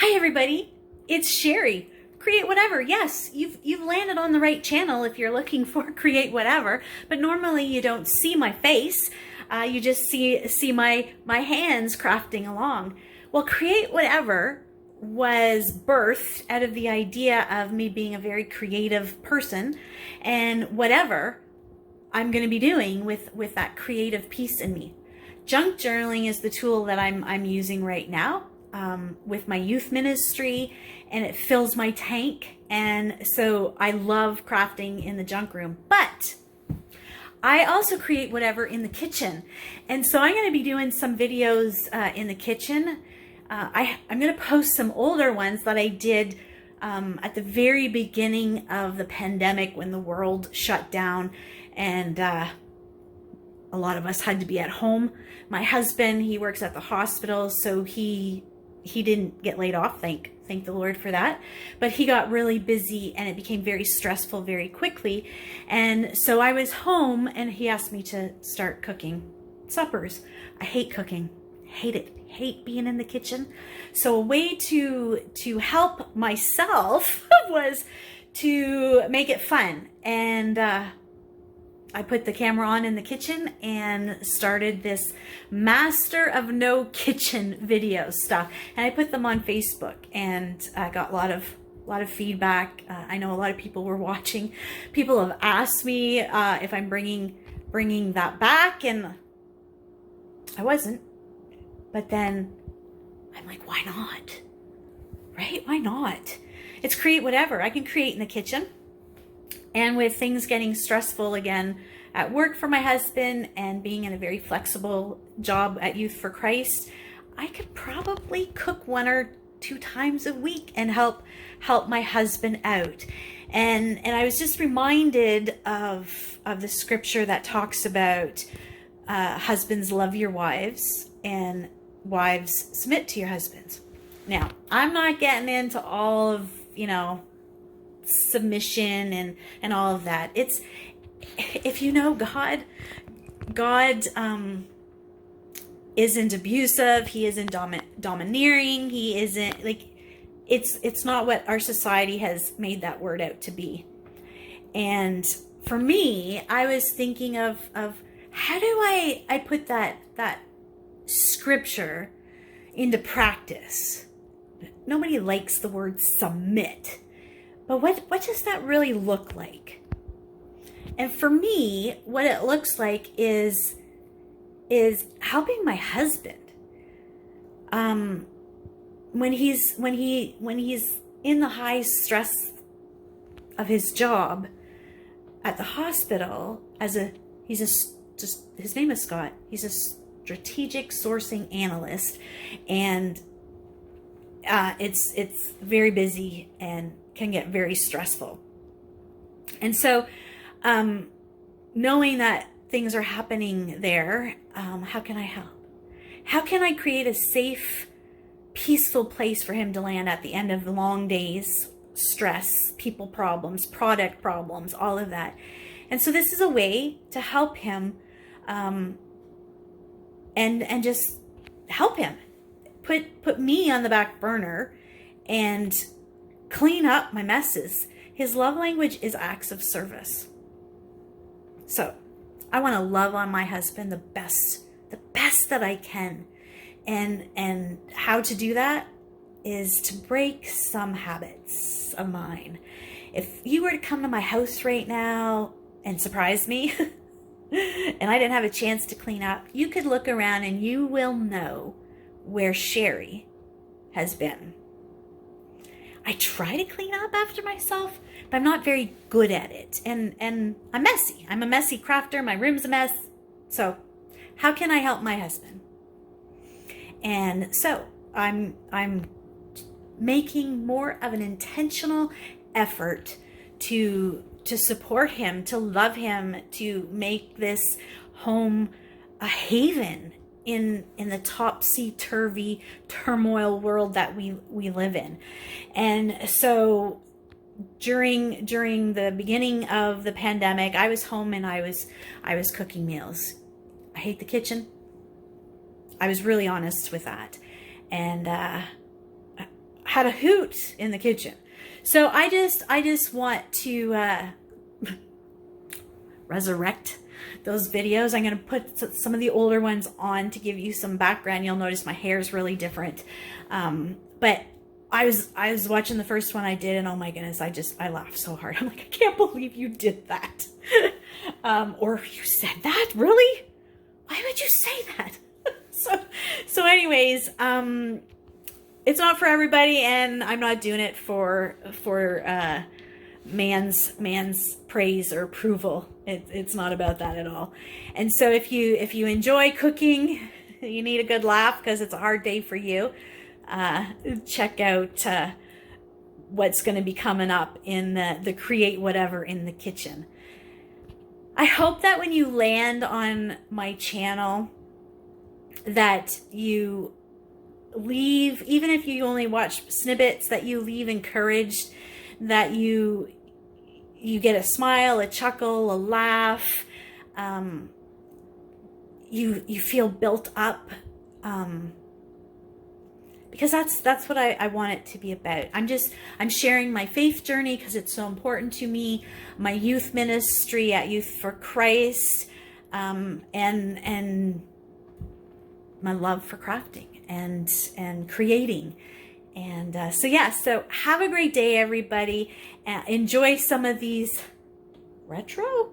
Hi everybody, it's Sherry. Create Whatever. Yes, you've landed on the right channel if you're looking for Create Whatever, but normally you don't see my face. You just see my hands crafting along. Well, Create Whatever was birthed out of the idea of me being a very creative person, and whatever I'm going to be doing with that creative piece in me. Junk journaling is the tool that I'm using right now with my youth ministry, and it fills my tank. And so I love crafting in the junk room, but I also create whatever in the kitchen. And so I'm going to be doing some videos in the kitchen. I'm going to post some older ones that I did at the very beginning of the pandemic when the world shut down and a lot of us had to be at home. My husband, he works at the hospital, so he didn't get laid off, thank the Lord for that. But he got really busy and it became very stressful very quickly. And so I was home and he asked me to start cooking suppers. I hate cooking, hate it, hate being in the kitchen. So a way to help myself was to make it fun. And I put the camera on in the kitchen and started this Master of No Kitchen video stuff. And I put them on Facebook, and I got a lot of feedback. I know a lot of people were watching. People have asked me if I'm bringing that back, and I wasn't. But then I'm like, why not? Right? Why not? It's Create Whatever. I can create in the kitchen. And with things getting stressful again at work for my husband and being in a very flexible job at Youth for Christ, I could probably cook 1 or 2 times a week and help my husband out. And I was just reminded of the scripture that talks about husbands, love your wives, and wives, submit to your husbands. Now, I'm not getting into all of, submission and all of that. It's, if you know God isn't abusive, he isn't domineering, he isn't like, it's not what our society has made that word out to be. And for me, I was thinking of how do I put that scripture into practice. Nobody likes the word submit. But what does that really look like? And for me, what it looks like is helping my husband. When he's in the high stress of his job at the hospital his name is Scott. He's a strategic sourcing analyst, and it's very busy and can get very stressful. And so knowing that things are happening there, how can I help? How can I create a safe, peaceful place for him to land at the end of the long days, stress, people problems, product problems, all of that? And so this is a way to help him and just help him. Put me on the back burner and clean up my messes. His love language is acts of service. So I want to love on my husband the best that I can. And how to do that is to break some habits of mine. If you were to come to my house right now and surprise me and I didn't have a chance to clean up, you could look around and you will know where Sherry has been. I try to clean up after myself, but I'm not very good at it. And I'm messy. I'm a messy crafter. My room's a mess. So how can I help my husband? And so I'm making more of an intentional effort to support him, to love him, to make this home a haven in the topsy-turvy turmoil world that we live in. And so during the beginning of the pandemic, I was home and I was cooking meals. I hate the kitchen. I was really honest with that. And had a hoot in the kitchen. So I just want to resurrect those videos. I'm going to put some of the older ones on to give you some background. You'll notice my hair is really different. But I was watching the first one I did, and oh my goodness, I laughed so hard. I'm like, I can't believe you did that. Or you said that? Really? Why would you say that? So anyways, it's not for everybody, and I'm not doing it for man's praise or approval. It's not about that at all. And so if you enjoy cooking, you need a good laugh because it's a hard day for you, check out what's going to be coming up in the Create Whatever in the Kitchen. I hope that when you land on my channel that you leave, even if you only watch snippets, that you leave encouraged, that you get a smile, a chuckle, a laugh, you feel built up, because that's what I want it to be about. I'm sharing my faith journey because it's so important to me, my youth ministry at Youth for Christ, and my love for crafting and creating. And so have a great day, everybody. Enjoy some of these retro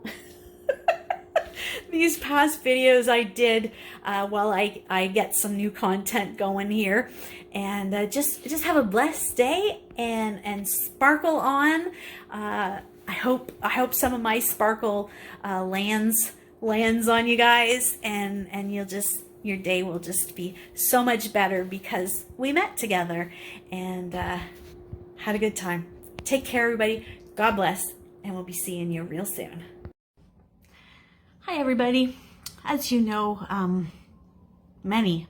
these past videos I did while I get some new content going here. And just have a blessed day and sparkle on. I hope some of my sparkle lands on you guys, and your day will just be so much better because we met together and had a good time. Take care, everybody. God bless, and we'll be seeing you real soon. Hi, everybody. As you know, many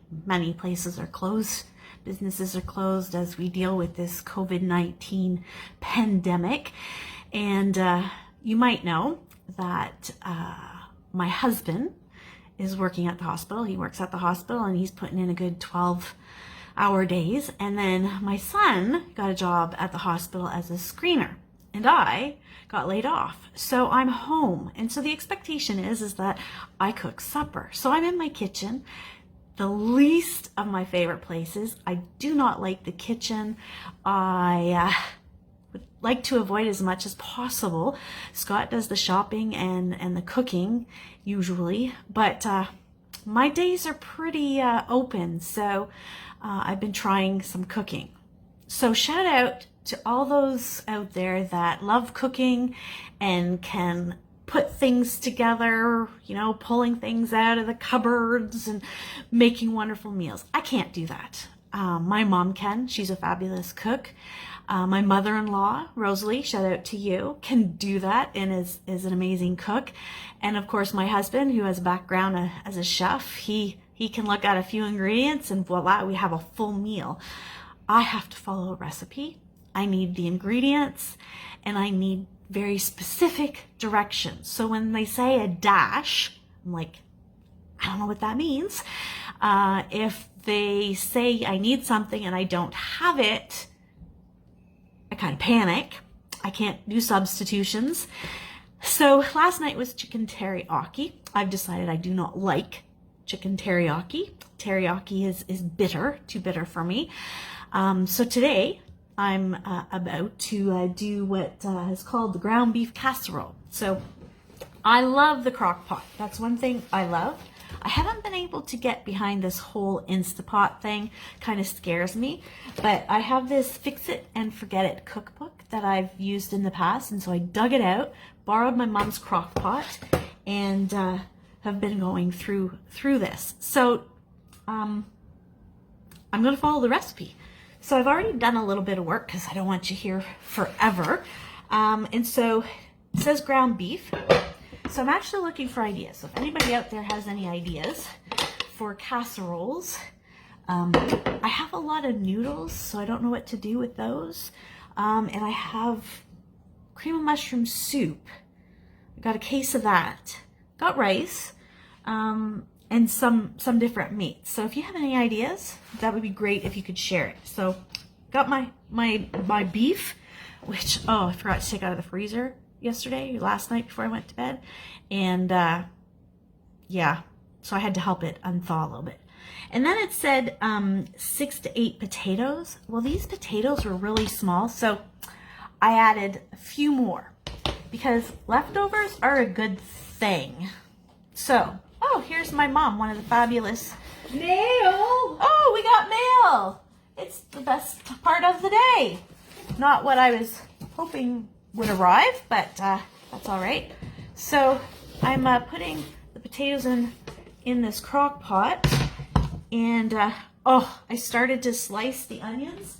places are closed. Businesses are closed as we deal with this COVID-19 pandemic. And you might know that my husband is working at the hospital. He works at the hospital, and he's putting in a good 12-hour days. And then my son got a job at the hospital as a screener, and I got laid off. So I'm home. And so the expectation is that I cook supper. So I'm in my kitchen, the least of my favorite places. I do not like the kitchen. I would like to avoid as much as possible. Scott does the shopping and the cooking usually, but my days are pretty open, so I've been trying some cooking. So shout out to all those out there that love cooking and can put things together, pulling things out of the cupboards and making wonderful meals. I can't do that. My mom can. She's a fabulous cook. My mother-in-law, Rosalie, shout out to you, can do that and is an amazing cook. And of course, my husband, who has a background as a chef, he can look at a few ingredients and voila, we have a full meal. I have to follow a recipe. I need the ingredients, and I need very specific directions. So when they say a dash, I'm like, I don't know what that means. If they say I need something and I don't have it, I kind of panic. I can't do substitutions. So last night was chicken teriyaki. I've decided I do not like chicken teriyaki. Teriyaki is bitter, too bitter for me. So today I'm about to do what is called the ground beef casserole. So I love the crock pot. That's one thing I love. I haven't been able to get behind this whole Instapot thing. Kind of scares me. But I have this Fix It and Forget It cookbook that I've used in the past. And so I dug it out, borrowed my mom's crock pot, and have been going through this. So I'm going to follow the recipe. So I've already done a little bit of work because I don't want you here forever. And so it says ground beef. So I'm actually looking for ideas. So if anybody out there has any ideas for casseroles, I have a lot of noodles, so I don't know what to do with those. And I have cream of mushroom soup. I got a case of that. Got rice, and some different meats. So if you have any ideas, that would be great if you could share it. So got my beef, which, oh, I forgot to take out of the freezer last night before I went to bed. And yeah, so I had to help it unthaw a little bit. And then it said 6 to 8 potatoes. Well, these potatoes were really small, so I added a few more because leftovers are a good thing. So, oh, here's my mom, one of the fabulous Mail. Oh, we got mail. It's the best part of the day. Not what I was hoping would arrive, but that's all right. So I'm putting the potatoes in this crock pot, and oh, I started to slice the onions.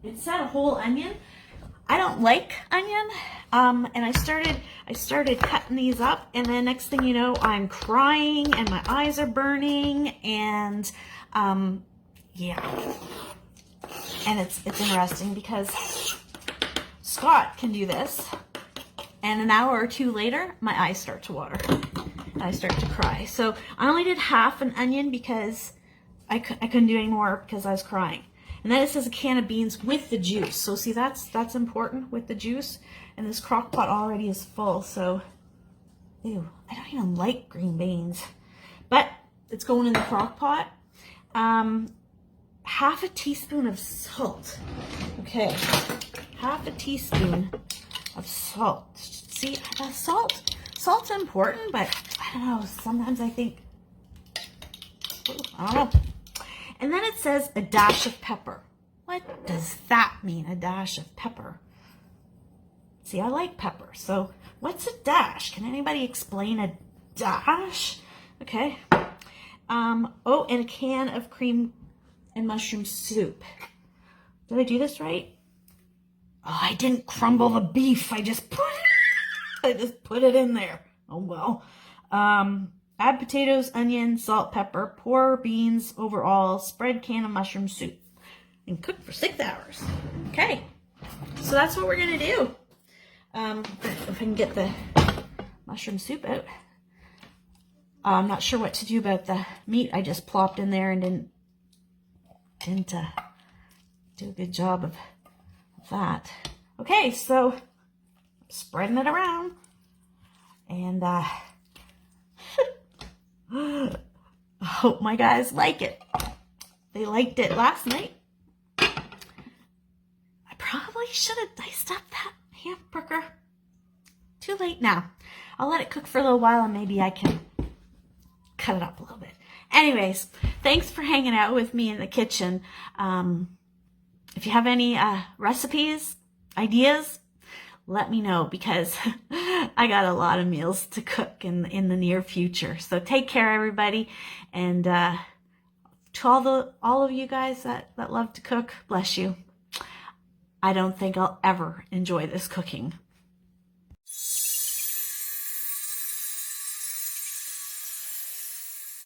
It said a whole onion. I don't like onion, and I started cutting these up, and then next thing you know, I'm crying and my eyes are burning, and yeah. And it's interesting because Scott can do this, and an hour or two later, my eyes start to water, and I start to cry. So I only did half an onion because I couldn't do any more because I was crying. And then it says a can of beans with the juice. So see, that's important with the juice. And this crock pot already is full. So, ew, I don't even like green beans. But it's going in the crock pot. Half a teaspoon of salt. Okay, half a teaspoon of salt. See, salt's important, but I don't know. Sometimes I think, I don't know. And then it says a dash of pepper. What does that mean, a dash of pepper? See, I like pepper. So what's a dash? Can anybody explain a dash? Okay. Oh, and a can of cream and mushroom soup. Did I do this right? Oh, I didn't crumble the beef. I just put it in there. Oh, well. Add potatoes, onion, salt, pepper, pour beans over all, spread can of mushroom soup, and cook for 6 hours. Okay, so that's what we're gonna do. If I can get the mushroom soup out. I'm not sure what to do about the meat. I just plopped in there and didn't do a good job of that. Okay, so spreading it around, and I hope my guys like it. They liked it last night. I probably should have diced up that hamburger. Too late now. I'll let it cook for a little while and maybe I can cut it up a little bit. Anyways, thanks for hanging out with me in the kitchen. If you have any recipes, ideas, let me know, because I got a lot of meals to cook in the near future. So take care, everybody. And to all of you guys that love to cook, bless you. I don't think I'll ever enjoy this cooking.